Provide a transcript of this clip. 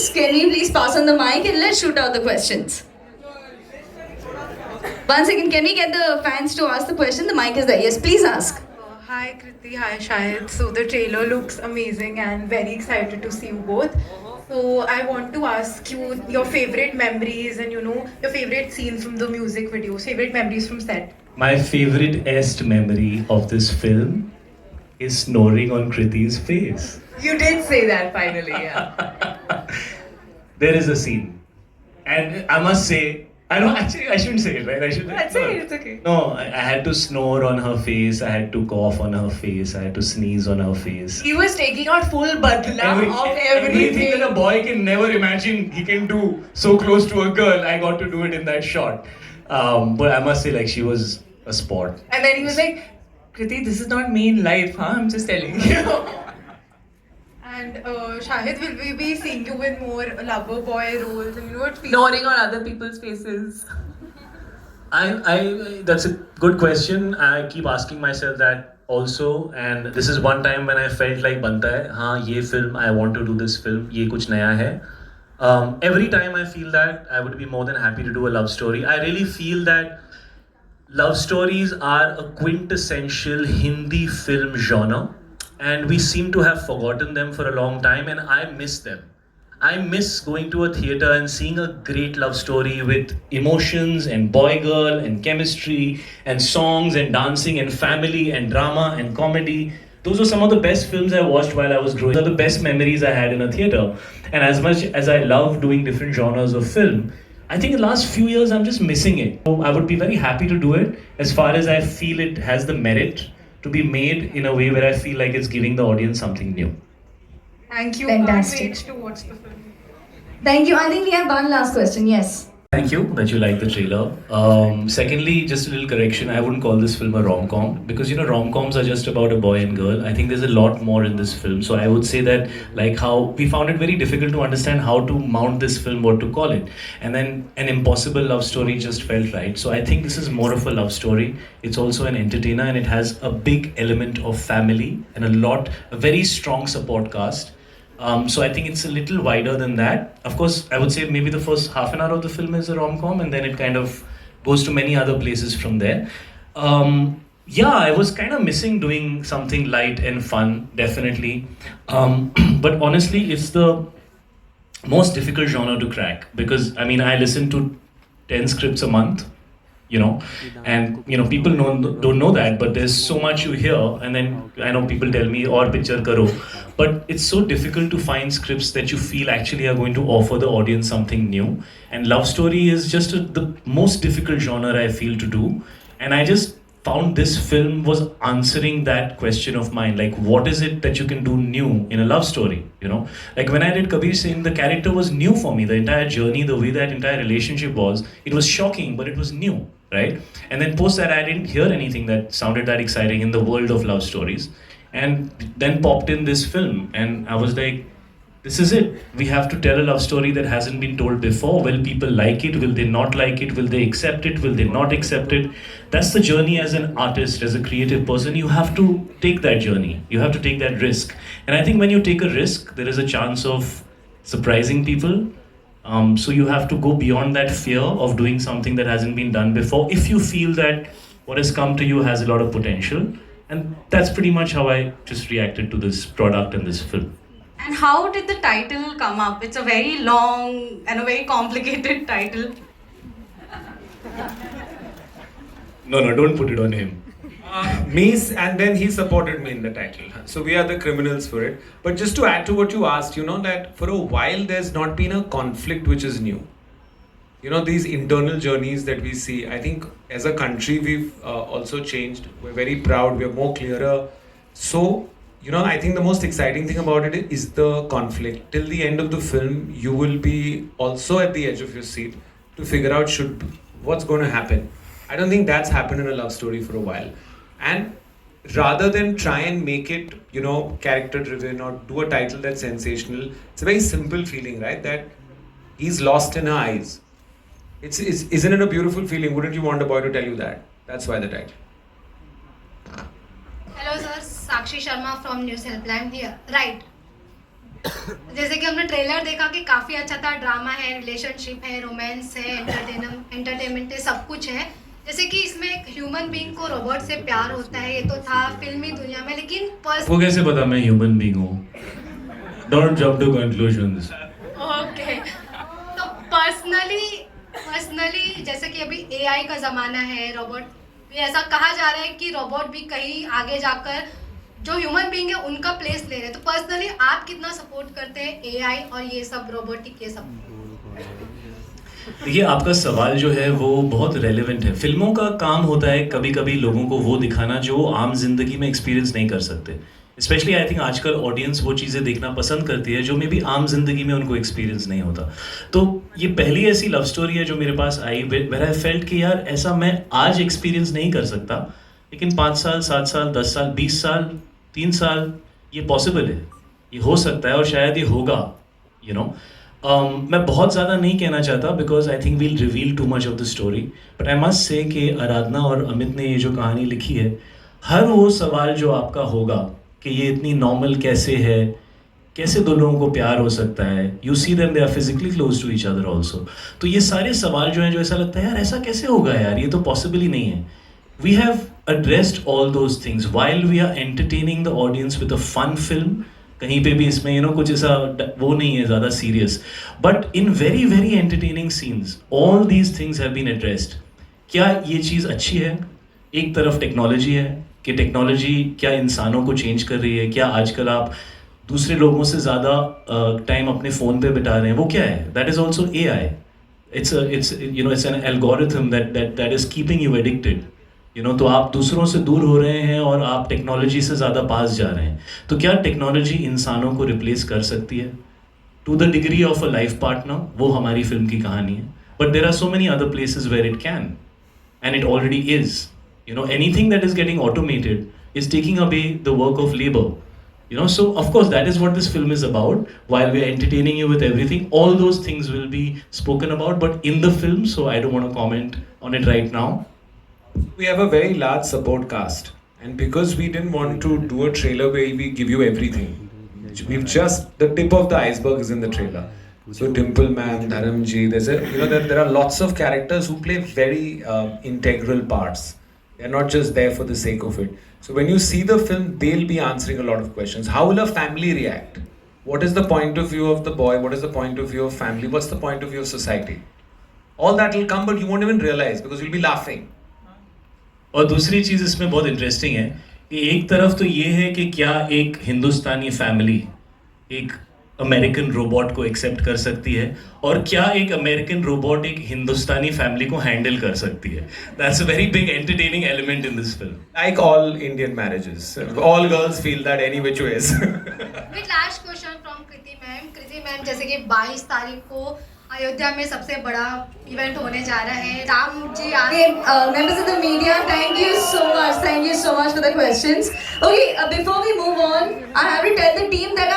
Girls, can we please pass on the mic and let's shoot out the questions. One second, can we get the fans to ask the question? The mic is there. Yes, please ask. Hi Kriti, hi Shahid. So the trailer looks amazing and very excited to see you both. So I want to ask you your favorite memories and your favorite scenes from the music videos, favorite memories from set. My favorite est memory of this film is snoring on Kriti's face. You did say that finally, yeah. There is a scene, and I must say, I shouldn't say it, right? I should. That's no, it, it's okay. No, I had to snore on her face. I had to cough on her face. I had to sneeze on her face. He was taking out full badla of Everything that a boy can never imagine he can do so close to a girl, I got to do it in that shot. But I must say, like, she was a sport. And then he was like, Kriti, this is not me in life, huh? I'm just telling you. And Shahid, will we be seeing you in more lover boy roles and what snoring on other people's faces? That's a good question. I keep asking myself that also, and this is one time when I felt like banta hai, haan, ye film, I want to do this film, ye kuch naya hai. Every time I feel that, I would be more than happy to do a love story. I really feel that love stories are a quintessential Hindi film genre, and we seem to have forgotten them for a long time, and I miss them. I miss going to a theater and seeing a great love story with emotions and boy girl and chemistry and songs and dancing and family and drama and comedy. Those were some of the best films I watched while I was growing. Those are the best memories I had in a theater. And as much as I love doing different genres of film, I think in the last few years I'm just missing it. So I would be very happy to do it as far as I feel it has the merit to be made in a way where I feel like it's giving the audience something new. Thank you. Fantastic. Can't wait to watch the film. Thank you. I think we have one last question. Yes. Thank you that you like the trailer. Secondly, just a little correction. I wouldn't call this film a rom-com because rom-coms are just about a boy and girl. I think there's a lot more in this film. So I would say that like how we found it very difficult to understand how to mount this film, what to call it. And then an impossible love story just felt right. So I think this is more of a love story. It's also an entertainer and it has a big element of family and a very strong support cast. So I think it's a little wider than that. Of course, I would say maybe the first half an hour of the film is a rom-com and then it kind of goes to many other places from there. I was kind of missing doing something light and fun, definitely. But honestly, it's the most difficult genre to crack because, I listen to 10 scripts a month. And people don't know that, but there's so much you hear, and then I know people tell me or picture karo, but it's so difficult to find scripts that you feel actually are going to offer the audience something new. And love story is just the most difficult genre I feel to do, and I just found this film was answering that question of mine, like what is it that you can do new in a love story, like when I did Kabir Singh, the character was new for me, the entire journey, the way that entire relationship was, it was shocking but it was new, right? And then post that I didn't hear anything that sounded that exciting in the world of love stories, and then popped in this film and I was like, this is it. We have to tell a love story that hasn't been told before. Will people like it? Will they not like it? Will they accept it? Will they not accept it? That's the journey as an artist, as a creative person. You have to take that journey. You have to take that risk. And I think when you take a risk, there is a chance of surprising people. So you have to go beyond that fear of doing something that hasn't been done before if you feel that what has come to you has a lot of potential. And that's pretty much how I just reacted to this product and this film. And how did the title come up? It's a very long and a very complicated title. No, don't put it on him. And then he supported me in the title. So we are the criminals for it. But just to add to what you asked, that for a while there's not been a conflict which is new. These internal journeys that we see, I think as a country we've also changed. We're very proud, we're more clearer. So, I think the most exciting thing about it is the conflict. Till the end of the film, you will be also at the edge of your seat to figure out what's going to happen. I don't think that's happened in a love story for a while. And rather than try and make it, character driven or do a title that's sensational, it's a very simple feeling, right? That he's lost in her eyes. Isn't it a beautiful feeling? Wouldn't you want a boy to tell you that? That's why the title. Hello sir, Sakshi Sharma from News Helpline here. Right. जैसे कि हमने trailer देखा कि काफ़ी अच्छा था, drama है, relationship है, रोमांस है, एंटरटेनमेंट है, सब कुछ है। जैसे कि इसमें एक ह्यूमन बीइंग को रोबोट से प्यार होता है, ये तो था फिल्मी दुनिया में, लेकिन वो कैसे पता मैं ह्यूमन बीइंग हूँ? Don't jump to conclusions. Okay, तो पर्सनली जैसे कि अभी एआई का ज़माना है, रोबोट भी ऐसा कहा जा रहा है कि रोबोट भी कहीं आगे जाकर जो ह्यूमन बीइंग है उनका प्लेस ले रहे हैं। तो पर्सनली आप कितना सपोर्ट करते हैं एआई और ये सब रोबोटिक ये सब? देखिए, आपका सवाल जो है वो बहुत रेलेवेंट है। फिल्मों का काम होता है कभी कभी लोगों को वो दिखाना जो वो आम जिंदगी में एक्सपीरियंस नहीं कर सकते। स्पेशली आई थिंक आजकल ऑडियंस वो चीज़ें देखना पसंद करती है जो मे बी आम जिंदगी में उनको एक्सपीरियंस नहीं होता। तो ये पहली ऐसी लव स्टोरी है जो मेरे पास आई वेयर आई फेल्ट कि यार ऐसा मैं आज एक्सपीरियंस नहीं कर सकता, लेकिन 5 साल, 7 साल, 10 साल, 20 साल, 3 साल ये पॉसिबल है, ये हो सकता है और शायद ये होगा, यू नो। मैं बहुत ज़्यादा नहीं कहना चाहता because I think will reveal too much of the story, but I must say कि आराधना और अमित ने ये जो कहानी लिखी है, हर वो सवाल जो आपका होगा कि ये इतनी नॉर्मल कैसे है, कैसे दो लोगों को प्यार हो सकता है, you see them they are physically close to each other also. तो ये सारे सवाल जो हैं जो ऐसा लगता है यार ऐसा कैसे होगा यार, ये तो पॉसिबल ही नहीं है। We have addressed all those things while we are entertaining the audience with a fun film. कहीं पे भी इसमें यू नो कुछ ऐसा वो नहीं है ज़्यादा serious, but in very very entertaining scenes all these things have been addressed. क्या ये चीज़ अच्छी है? एक तरफ टेक्नोलॉजी है कि टेक्नोलॉजी क्या इंसानों को चेंज कर रही है, क्या आजकल आप दूसरे लोगों से ज़्यादा टाइम अपने फ़ोन पे बिता रहे हैं, वो क्या है? That is also AI. It's an algorithm that is keeping you addicted. तो आप दूसरों से दूर हो रहे हैं और आप टेक्नोलॉजी से ज़्यादा पास जा रहे हैं। तो क्या टेक्नोलॉजी इंसानों को रिप्लेस कर सकती है? To the degree of a life partner, वो हमारी फिल्म की कहानी है। But there are so many other places where it can, and it already is. Anything that is getting automated is taking away the work of labour. So of course that is what this film is about. While we are entertaining you with everything, all those things will be spoken about, but in the film, so I don't want to comment on it right now. We have a very large support cast, and because we didn't want to do a trailer where we give you everything, we've just the tip of the iceberg is in the trailer. So Dimple Ma'am, Dharamji, there are lots of characters who play very integral parts. They're not just there for the sake of it. So when you see the film, they'll be answering a lot of questions. How will a family react? What is the point of view of the boy? What is the point of view of family? What's the point of view of society? All that will come, but you won't even realize because you'll be laughing. और दूसरी चीज़ इसमें बहुत interesting है कि एक तरफ तो ये है कि क्या एक हिंदुस्तानी फैमिली एक अमेरिकन रोबोट को एक्सेप्ट कर सकती है, और क्या एक अमेरिकन रोबोट एक हिंदुस्तानी फैमिली को हैंडल कर सकती है. That's a very big entertaining element in this film. Like all Indian marriages, all girls feel that any which ways. With last question from Kriti ma'am. Kriti ma'am, जैसे कि 22 तारीख को अयोध्या में सबसे बड़ा इवेंट होने जा रहा है, राम जी आ रहे. Members of the media, thank you so much for the questions. Okay, before we move on, I have to tell the team that